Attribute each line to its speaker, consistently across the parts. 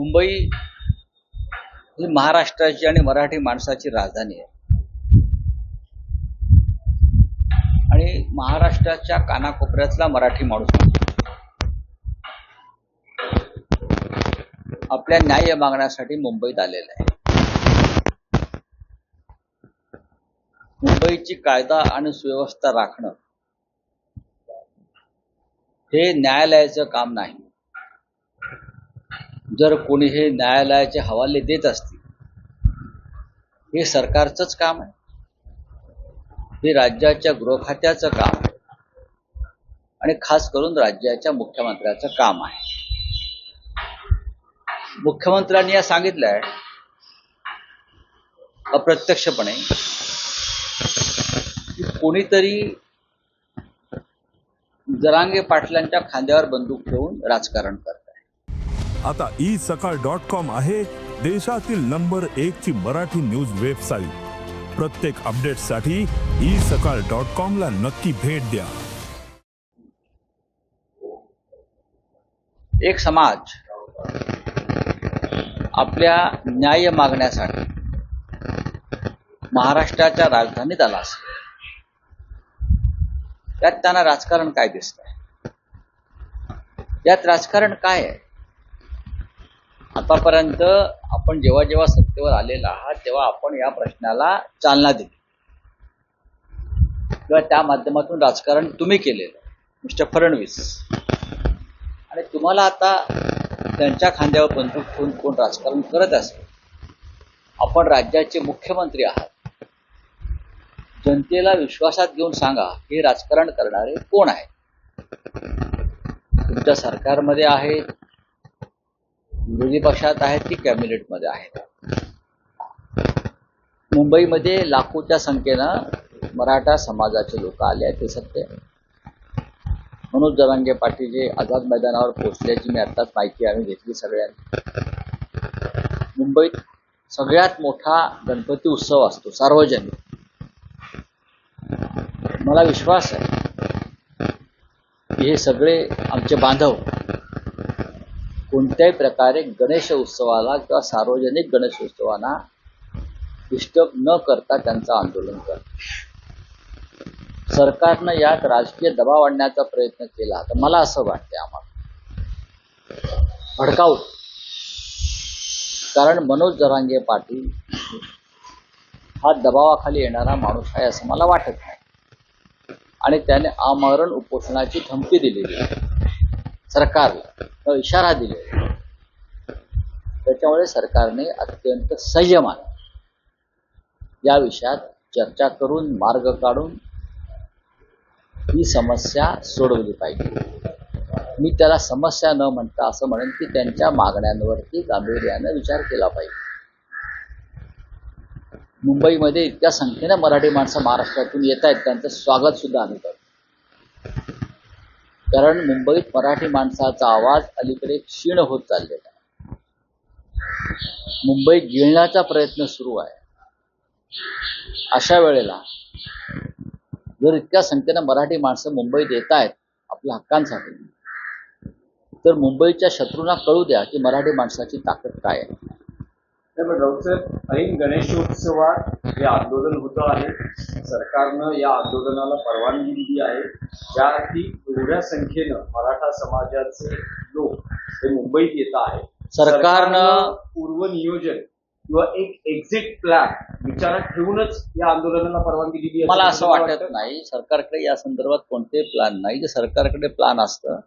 Speaker 1: मुंबई ही महाराष्ट्राची आणि मराठी माणसाची राजधानी आहे आणि महाराष्ट्राच्या कानाकोपऱ्यातला मराठी माणूस आपल्या न्याय मागण्यासाठी मुंबईत आलेला आहे. मुंबईची कायदा आणि सुव्यवस्था राखणं हे न्यायालयाचं काम नाही. जर कोणी हे न्यायालयाचे हवाले देत असतील, हे सरकारचंच काम आहे, हे राज्याच्या गृहखात्याचं काम आहे आणि खास करून राज्याच्या मुख्यमंत्र्याचं काम आहे. मुख्यमंत्र्यांनी या सांगितलंय अप्रत्यक्षपणे की कोणीतरी जरांगे पाटलांच्या खांद्यावर बंदूक ठेवून राजकारण करत आहे.
Speaker 2: आता isakal.com आहे देशातील नंबर 1 ची मराठी न्यूज वेबसाईट. प्रत्येक अपडेटसाठी isakal.com ला नक्की भेट द्या.
Speaker 1: एक समाज आपल्या न्याय मागण्यासाठी महाराष्ट्राच्या राजधानीत आला असेल, त्यात त्यांना राजकारण काय दिसतंय? यात राजकारण काय आहे? आतापर्यंत आपण जेव्हा जेव्हा सत्तेवर आलेला आहात तेव्हा आपण या प्रश्नाला चालना दिली किंवा त्या माध्यमातून राजकारण तुम्ही केलेलं मिस्टर फडणवीस, आणि तुम्हाला आता त्यांच्या खांद्यावर बंदूक ठेवून कोण राजकारण करत असेल? आपण राज्याचे मुख्यमंत्री आहात, जनतेला विश्वासात घेऊन सांगा हे राजकारण करणारे कोण आहे? तुमच्या सरकारमध्ये आहेत, विरोधी पक्षात आहेत की कॅबिनेटमध्ये आहेत? मुंबईमध्ये लाखोच्या संख्येनं मराठा समाजाचे लोक आले आहेत, ते सत्य आहे. मनोज जरांगे पाटील जे आझाद मैदानावर पोहोचल्याची मी आत्ताच माहिती आम्ही घेतली सगळ्यांनी. मुंबईत सगळ्यात मोठा गणपती उत्सव असतो सार्वजनिक. मला विश्वास आहे की हे सगळे आमचे बांधव कोणत्याही प्रकारे गणेश उत्सवाला किंवा सार्वजनिक गणेश उत्सवांना डिस्टर्ब न करता त्यांचं आंदोलन करतात. सरकारनं यात राजकीय दबाव आणण्याचा प्रयत्न केला तर मला असं वाटतंय आम्हाला भडकावू, कारण मनोज जरांगे पाटील हा दबावाखाली येणारा माणूस आहे असं मला वाटत नाही आणि त्याने आमरण उपोषणाची धमकी दिलेली आहे सरकारला, इशारा दिलेला आहे. त्याच्यामुळे सरकारने अत्यंत संयमाने या विषयात चर्चा करून मार्ग काढून ही समस्या सोडवली पाहिजे. मी त्याला समस्या न म्हणता असं म्हणेन की त्यांच्या मागण्यांवरती गांभीर्याने विचार केला पाहिजे. मुंबईमध्ये इतक्या संख्येनं मराठी माणसं महाराष्ट्रातून येत आहेत, त्यांचं स्वागत सुद्धा आम्ही करतो, कारण मुंबईत मराठी माणसाचा आवाज अलीकडे क्षीण होत चाललेला आहे. मुंबई गिळण्याचा प्रयत्न सुरू आहे. अशा वेळेला जर इतक्या संख्येनं मराठी माणसं मुंबईत येत आहेत आपल्या हक्कांसाठी, तर मुंबईच्या शत्रूंना कळू द्या की मराठी माणसाची ताकद काय आहे.
Speaker 3: ऐन गणेशोत्सवात हे आंदोलन होतं आहे, सरकारनं या आंदोलनाला परवानगी दिली आहे. त्यासाठी एवढ्या संख्येनं मराठा समाजाचे लोक हे मुंबईत येत आहेत. सरकारनं पूर्वनियोजन किंवा एक एक्झिट प्लॅन विचारात ठेवूनच या आंदोलनाला परवानगी दिली.
Speaker 1: मला असं वाटत नाही सरकारकडे या संदर्भात कोणतेही प्लॅन नाही. जर सरकारकडे प्लॅन असतं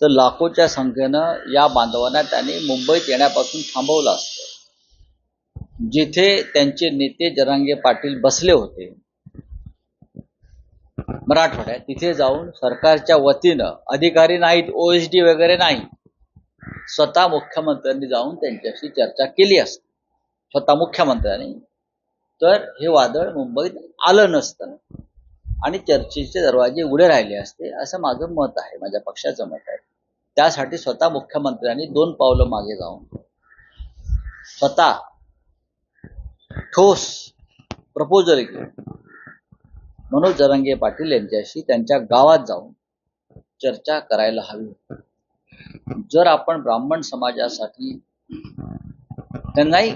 Speaker 1: तर लाखोच्या संख्येनं या बांधवांना त्यांनी मुंबईत येण्यापासून थांबवलं असतं. जिथे त्यांचे नेते जरांगे पाटील बसले होते मराठवाड्यात, तिथे जाऊन सरकारच्या वतीनं, अधिकारी नाहीत, OSD वगैरे नाही, स्वतः मुख्यमंत्र्यांनी जाऊन त्यांच्याशी चर्चा केली असते, स्वतः मुख्यमंत्र्यांनी, तर हे वादळ मुंबईत आलं नसतं आणि चर्चेचे दरवाजे उघडे राहिले असते असं माझं मत आहे, माझ्या पक्षाचं मत आहे. त्यासाठी स्वतः मुख्यमंत्र्यांनी 2 पावलं मागे जाऊन स्वतः ठोस प्रपोजल घेऊन मनोज जरांगे पाटील यांच्याशी त्यांच्या गावात जाऊन चर्चा करायला हवी. जर आपण ब्राह्मण समाजासाठी त्यांनाही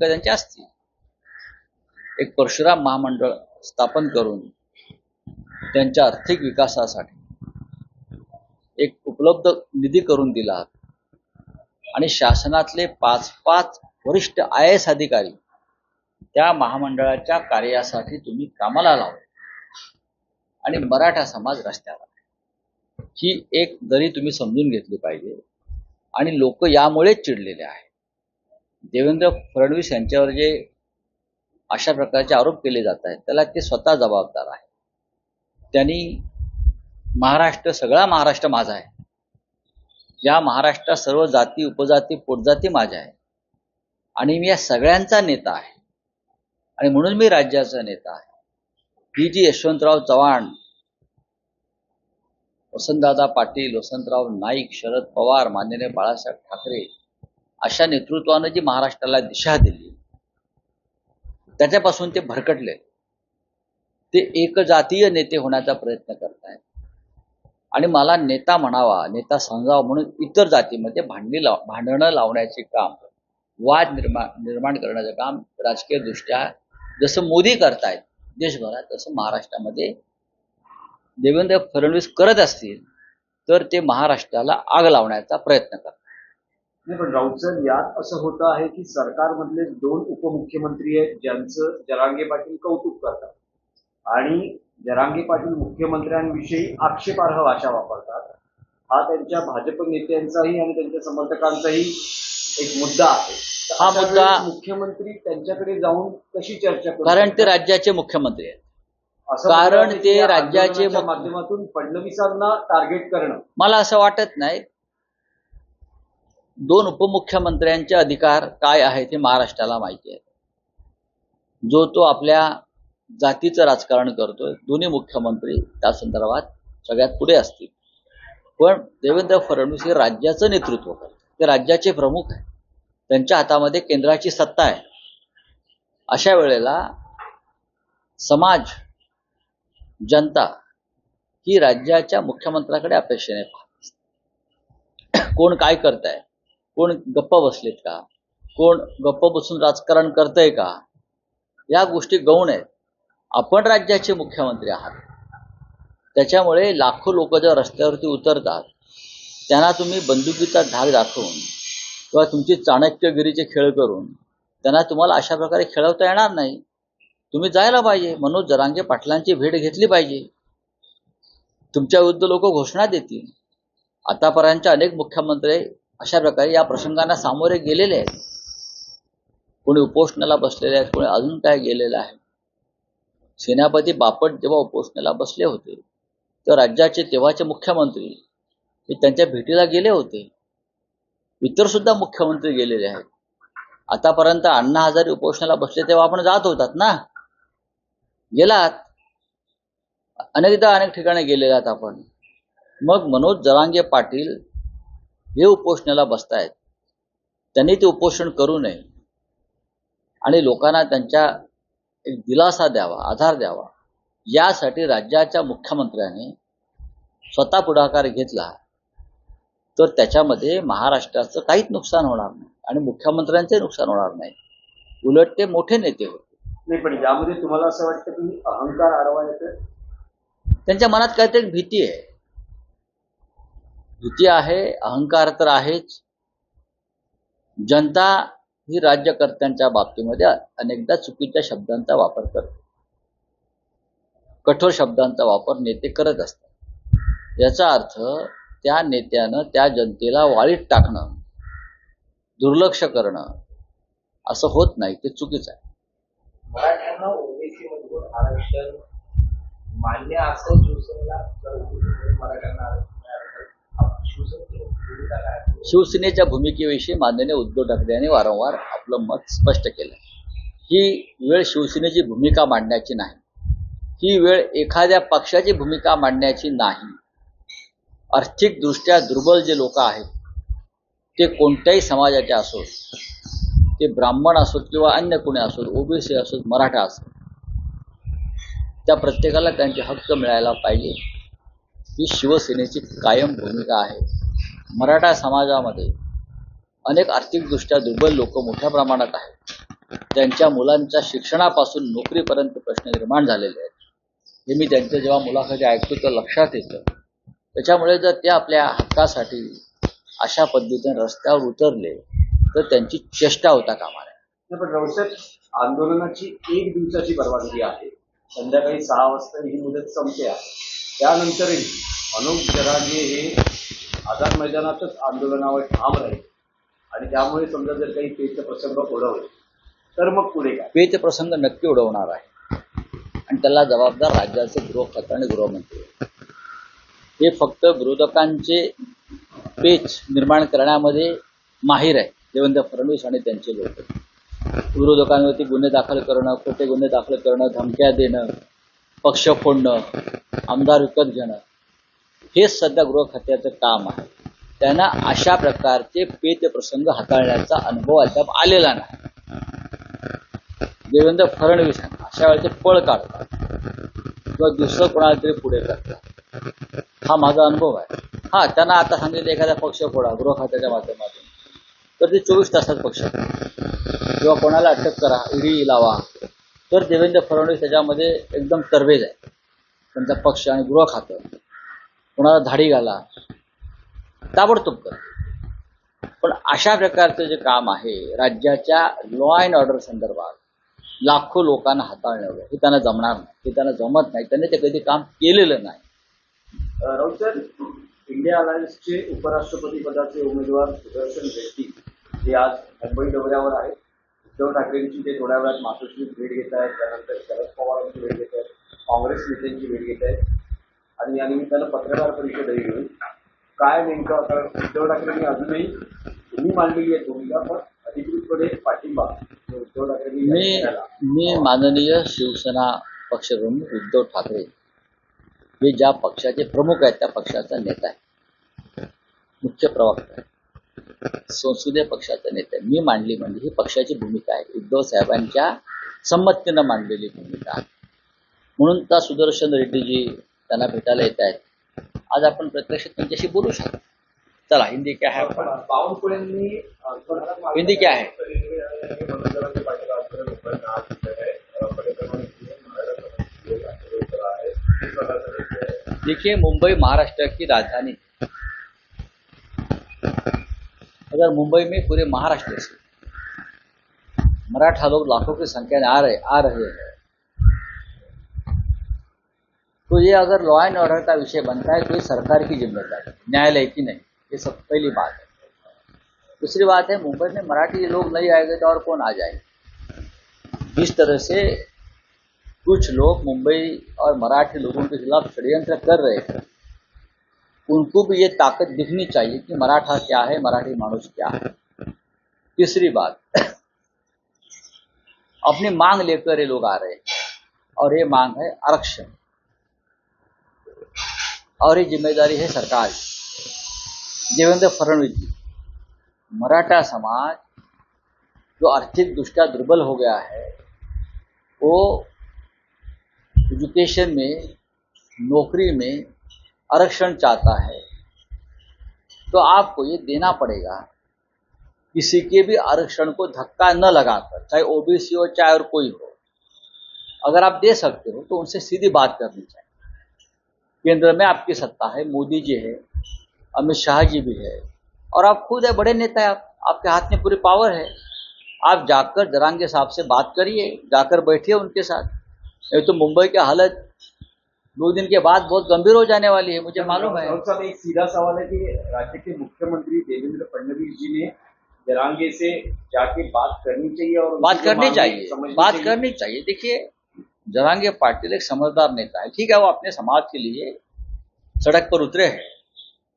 Speaker 1: त्यांचे असतील. एक परशुराम महामंडळ स्थापन करून त्यांच्या आर्थिक विकासासाठी एक उपलब्ध निधी करून दिला आणि शासनातले 5 वरिष्ठ IAS अधिकारी त्या महामंडळाच्या कार्यासाठी तुम्ही कामाला लावले आणि मराठा समाज रस्त्यावर. ही एक दरी तुम्ही समजून घेतली पाहिजे. आणि लोक यामुळेच चिडलेले आहेत. देवेंद्र फडणवीस यांच्यावर जे अशा प्रकारचे आरोप केले जात आहेत त्याला ते स्वतः जबाबदार आहे. त्यांनी सगळा महाराष्ट्र माझा आहे, या महाराष्ट्रात सर्व जाती उपजाती पोटजाती माझ्या आहे आणि मी या सगळ्यांचा नेता आहे आणि म्हणून मी राज्याचा नेता आहे. ही जी यशवंतराव चव्हाण, वसंतदादा पाटील, वसंतराव नाईक, शरद पवार, माननीय बाळासाहेब ठाकरे अशा नेतृत्वानं जी महाराष्ट्राला दिशा दिली त्याच्यापासून ते भरकटले. ते एकजातीय नेते होण्याचा प्रयत्न करतायत आणि मला नेता म्हणावा, नेता समजावा म्हणून इतर जातीमध्ये भांडणं लावण्याचे काम, वाद निर्माण करण्याचं काम राजकीय दृष्ट्या जसं मोदी करतायत देशभरात, तसं महाराष्ट्रामध्ये देवेंद्र फडणवीस करत असतील तर ते महाराष्ट्राला आग लावण्याचा प्रयत्न करतात.
Speaker 3: नाही, पण राऊत सर, यात असं होतं आहे की सरकारमधले 2 उपमुख्यमंत्री आहेत ज्यांचं जरांगे पाटील कौतुक करतात आणि जरांगे पाटील मुख्यमंत्र्यांविषयी आक्षेपार्ह भाषा वापरतात. हा त्यांच्या भाजप नेत्यांचाही आणि त्यांच्या समर्थकांचाही एक मुद्दा आहे.
Speaker 1: हा मुद्दा
Speaker 3: मुख्यमंत्री त्यांच्याकडे जाऊन कशी चर्चा करतात?
Speaker 1: कारण ते राज्याचे मुख्यमंत्री आहेत.
Speaker 3: असं
Speaker 1: कारण
Speaker 3: म्हणतात की
Speaker 1: ते
Speaker 3: या
Speaker 1: राज्याचे
Speaker 3: आंदोलनाच्या माध्यमातून फडणवीसांना टार्गेट करणं.
Speaker 1: मला असं वाटत नाही. 2 उपमुख्यमंत्र्यांचे अधिकार काय आहे ते महाराष्ट्राला माहिती आहे. जो तो आपल्या जातीचं राजकारण करतोय. दोन्ही मुख्यमंत्री त्या संदर्भात सगळ्यात पुढे असतील. पण देवेंद्र फडणवीस हे राज्याचं नेतृत्व करतात. ते राज्याचे प्रमुख आहेत. त्यांच्या हातामध्ये केंद्राची सत्ता आहे. अशा वेळेला समाज, जनता ही राज्याच्या मुख्यमंत्र्याकडे अपेक्षेने पाहते. कोण काय करताय, कोण गप्प बसलेत का, कोण गप्प बसून राजकारण करतंय का, या गोष्टी गौण आहेत. आपण राज्याचे मुख्यमंत्री आहात. त्याच्यामुळे लाखो लोक जर रस्त्यावरती उतरतात त्यांना तुम्ही बंदुकीचा धाक दाखवून किंवा तुमची चाणक्यगिरीचे खेळ करून त्यांना तुम्हाला अशा प्रकारे खेळवता येणार नाही. तुम्ही जायला पाहिजे. मनोज जरांगे पाटलांची भेट घेतली पाहिजे. तुमच्या विरुद्ध लोक घोषणा देतील. आतापर्यंतच्या अनेक मुख्यमंत्री अशा प्रकारे या प्रसंगांना सामोरे गेलेले आहेत. कोणी उपोषणाला बसलेले आहेत, कोणी अजून काय गेलेलं आहे. सेनापती बापट जेव्हा उपोषणाला बसले होते तर राज्याचे तेव्हाचे मुख्यमंत्री हे त्यांच्या भेटीला गेले होते. इतर सुद्धा मुख्यमंत्री गेलेले आहेत. आतापर्यंत अण्णा हजारे उपोषणाला बसले तेव्हा आपण जात होतात ना, गेलात. अनेकदा अनेक ठिकाणी गेलेले आहात आपण. मग मनोज जरांगे पाटील हे उपोषणाला बसतायत, त्यांनी ते उपोषण करू नये आणि लोकांना त्यांच्या एक दिलासा द्यावा, आधार द्यावा, यासाठी राज्याच्या मुख्यमंत्र्यांनी स्वतः पुढाकार घेतला तर त्याच्यामध्ये महाराष्ट्राचं काहीच नुकसान होणार नाही आणि मुख्यमंत्र्यांचे नुकसान होणार नाही. उलट ते मोठे नेते होते.
Speaker 3: नाही, पण यामध्ये तुम्हाला असं वाटतं की अहंकार आडवा येतो?
Speaker 1: त्यांच्या मनात काहीतरी भीती आहे. भीती आहे, अहंकार तर आहेच. जनता ही राज्यकर्त्यांच्या बाबतीमध्ये अनेकदा चुकीच्या शब्दांचा वापर करते. कठोर शब्दांचा वापर नेते करत असतात. याचा अर्थ त्या नेत्यानं त्या जनतेला वाळीत टाकणं, दुर्लक्ष करणं असं होत नाही. ते चुकीचं आहे.
Speaker 4: मराठ्यांना ओबीसी मधून आरक्षण मान्य असं शिवसेनेला मराठ्यांना
Speaker 1: शिवसेनेच्या भूमिकेविषयी माननीय उद्धव ठाकरे यांनी वारंवार आपलं मत स्पष्ट केलं. ही वेळ शिवसेनेची भूमिका मांडण्याची नाही. ही वेळ एखाद्या पक्षाची भूमिका मांडण्याची नाही. आर्थिकदृष्ट्या दुर्बल जे लोक आहेत ते कोणत्याही समाजाचे असोत, ते ब्राह्मण असोत किंवा अन्य कोणी असोत, ओबीसी असोत, मराठा असोत, त्या प्रत्येकाला त्यांचे हक्क मिळायला पाहिजे. ही शिवसेनेची कायम भूमिका आहे. मराठा समाजामध्ये अनेक आर्थिकदृष्ट्या दुर्बल लोक मोठ्या प्रमाणात आहेत, त्यांच्या मुलांच्या शिक्षणापासून नोकरीपर्यंत प्रश्न निर्माण झालेले आहेत. हे मी त्यांच्या जेव्हा मुलाखती ऐकतो तर लक्षात येतं. त्याच्यामुळे जर ते आपल्या हक्कासाठी अशा पद्धतीने रस्त्यावर उतरले तर त्यांची चेष्टा होता कामा नये.
Speaker 3: नाही, पण राऊसाहेब, आंदोलनाची 1 दिवसाची परवानगी आहे. संध्याकाळी 6 वाजता ही मुदत संपते आहे. त्यानंतरही मनोज जरांगे हे आझाद मैदानातच आंदोलनावर ठाम राहील आणि त्यामुळे समजा जर काही पेच प्रसंग ओढवले तर मग पुढे काय?
Speaker 1: पेच प्रसंग नक्की उडवणार आहे आणि त्याला जबाबदार राज्याचे गृह खाते आणि गृहमंत्री. हे फक्त विरोधकांचे पेच निर्माण करण्यामध्ये माहीर आहे देवेंद्र फडणवीस आणि त्यांचे लोक. विरोधकांवरती गुन्हे दाखल करणं, खोटे गुन्हे दाखल करणं, धमक्या देणं, पक्ष फोडणं, आमदार विकत घेणं, हेच सध्या गृह खात्याचं काम आहे. त्यांना अशा प्रकारचे पेच प्रसंग हाताळण्याचा अनुभव अद्याप आलेला नाही. देवेंद्र फडणवीस अशा वेळेचे पळ काढतात किंवा दुसरं कोणाला तरी पुढे करतात. हा माझा अनुभव आहे. हा, त्यांना आता सांगितलं एखादा पक्ष फोडा गृह खात्याच्या माध्यमातून तर ते 24 तासात पक्ष किंवा कोणाला अटक करा, ईडी लावा, तर देवेंद्र फडणवीस त्याच्यामध्ये एकदम तरवेज आहे. त्यांचा पक्ष आणि गृह खातं कोणाला धाडी घाला ताबडतोब करा. पण अशा प्रकारचं जे काम आहे राज्याच्या लॉ अँड ऑर्डर संदर्भात लाखो लोकांना हाताळणं हे त्यांना जमणार नाही, हे त्यांना जमत नाही. त्यांनी ते कधी काम केलेलं नाही.
Speaker 3: राऊत सर, इंडिया अलायन्सचे उपराष्ट्रपती पदाचे उमेदवार सुदर्शन रेड्डी हे आज मुंबई दौऱ्यावर आहेत. उद्धव ठाकरेंची ते थोड्या वेळात मातोश्रीत भेट घेत आहेत, त्यानंतर शरद पवारांची भेट घेत आहेत, काँग्रेस नेत्यांची भेट घेत आहेत आणि या निमित्तानं पत्रकार परिषदही होईल. काय नेमकं आता उद्धव ठाकरेंनी अजूनही तुम्ही मांडलेली आहे भूमिका, पण अधिकृतपणे पाठिंबा उद्धव ठाकरेंनी
Speaker 1: मी माननीय शिवसेना पक्षप्रमुख उद्धव ठाकरे हे ज्या पक्षाचे प्रमुख आहेत त्या पक्षाचा नेता आहे, मुख्य प्रवक्ता आहे, संसदीय पक्षाचा नेता आहे. मी मांडली म्हणजे ही पक्षाची भूमिका आहे, उद्धव साहेबांच्या संमतीनं मांडलेली भूमिका आहे. म्हणून त्या सुदर्शन रेड्डीजी त्यांना भेटायला येत आहेत. आज आपण प्रत्यक्ष त्यांच्याशी बोलू शकतो. चला, हिंदी क्या है, हिंदी क्या है. देखिए, मुंबई महाराष्ट्र की राजधानी है. अगर मुंबई में पूरे महाराष्ट्र से मराठा लोग लाखों की संख्या में आ रहे हैं तो ये अगर लॉ एंड ऑर्डर का विषय बनता है तो ये सरकार की जिम्मेदारी, न्यायालय की नहीं. ये सब पहली बात है. दूसरी बात है, मुंबई में मराठी लोग नहीं आएंगे तो और कौन आ जाएंगे. इस तरह से कुछ लोग मुंबई और मराठी लोगों के खिलाफ षड्यंत्र कर रहे थे. उनको भी ये ताकत दिखनी चाहिए कि मराठा क्या है, मराठी मानुष क्या है. तीसरी बात, अपनी मांग लेकर ये लोग आ रहे हैं और ये मांग है आरक्षण, और ये जिम्मेदारी है सरकार की. देवेंद्र फडणवीस जी, मराठा समाज जो आर्थिक दृष्टया दुर्बल हो गया है वो एजुकेशन में, नौकरी में आरक्षण चाहता है तो आपको ये देना पड़ेगा. किसी के भी आरक्षण को धक्का न लगाकर, चाहे ओबीसी हो चाहे और कोई हो, अगर आप दे सकते हो तो उनसे सीधी बात करनी चाहिए. केंद्र में आपकी सत्ता है, मोदी जी है, अमित शाह जी भी है और आप खुद है, बड़े नेता है, आपके हाथ में पूरी पावर है. आप जाकर जरांगे साहब से बात करिए, जाकर बैठिए उनके साथ. नहीं तो मुंबई की हालत 2 दिन के बाद बहुत गंभीर हो जाने वाली है, मुझे मालूम है.
Speaker 3: साहब, एक सीधा सवाल है कि राज्य के मुख्यमंत्री देवेंद्र फडणवीस जी ने जरांगे से जाके बात करनी चाहिए और
Speaker 1: बात करनी चाहिए. देखिए, जरांगे पाटिल एक समझदार नेता है. ठीक है, वो अपने समाज के लिए सड़क पर उतरे हैं,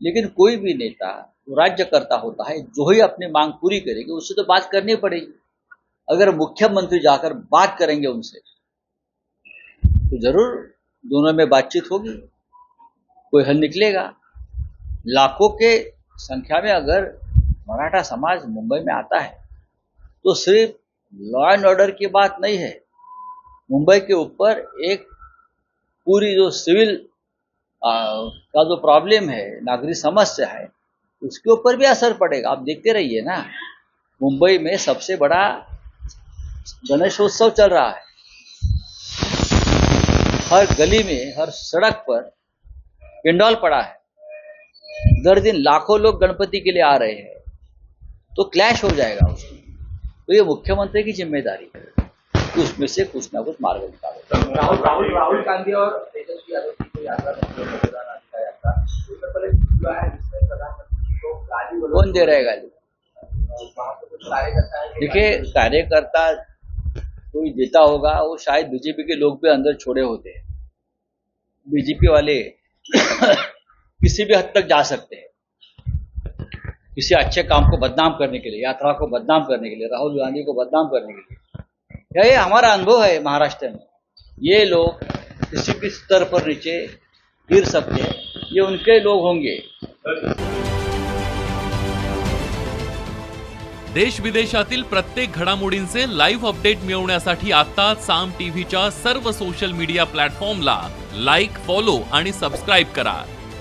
Speaker 1: लेकिन कोई भी नेता राज्य करता होता है, जो ही अपनी मांग पूरी करेगी उससे तो बात करनी पड़ेगी. अगर मुख्यमंत्री जाकर बात करेंगे उनसे तो जरूर दोनों में बातचीत होगी, कोई हल निकलेगा. लाखों के संख्या में अगर मराठा समाज मुंबई में आता है तो सिर्फ लॉ एंड ऑर्डर की बात नहीं है. मुंबई के ऊपर एक पूरी जो सिविल का जो प्रॉब्लम है, नागरिक समस्या है, उसके ऊपर भी असर पड़ेगा। आप देखते रहिए ना, मुंबई में सबसे बड़ा गणेशोत्सव चल रहा है। हर गली में, हर सड़क पर पेंडॉल पड़ा है, दर दिन लाखों लोग गणपति के लिए आ रहे हैं, तो क्लैश हो जाएगा उसमें। तो ये मुख्यमंत्री की जिम्मेदारी है कि उसमें से कुछ ना कुछ मार्ग निकाले।
Speaker 4: राहुल गांधी और तेजस्वी यादव की कोई यात्रा उसमें पहले जो है जिसमें प्रधानमंत्री को गाली
Speaker 1: कौन दे रहा है गाली?
Speaker 4: वहाँ पे कुछ कार्यकर्ता है।
Speaker 1: देखिए, कार्यकर्ता कोई देता होगा, वो शायद बीजेपी के लोग भी अंदर छोड़े होते हैं। बीजेपी वाले किसी भी हद तक जा सकते हैं, किसी अच्छे काम को बदनाम करने के लिए, यात्रा को बदनाम करने के लिए, राहुल गांधी को बदनाम करने के लिए। ये हमारा अनुभव है महाराष्ट्र में। ये लोग किसी भी स्तर पर नीचे गिर सकते हैं, ये उनके लोग होंगे।
Speaker 5: देश विदेशातील प्रत्येक घडामोडींचे लाईव्ह अपडेट मिळवण्यासाठी आता साम टीव्हीच्या सर्व सोशल मीडिया प्लॅटफॉर्मला लाईक, फॉलो आणि सबस्क्राईब करा।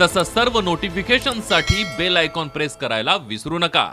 Speaker 5: तसंच सर्व नोटिफिकेशनसाठी बेल आयकॉन प्रेस करायला विसरू नका।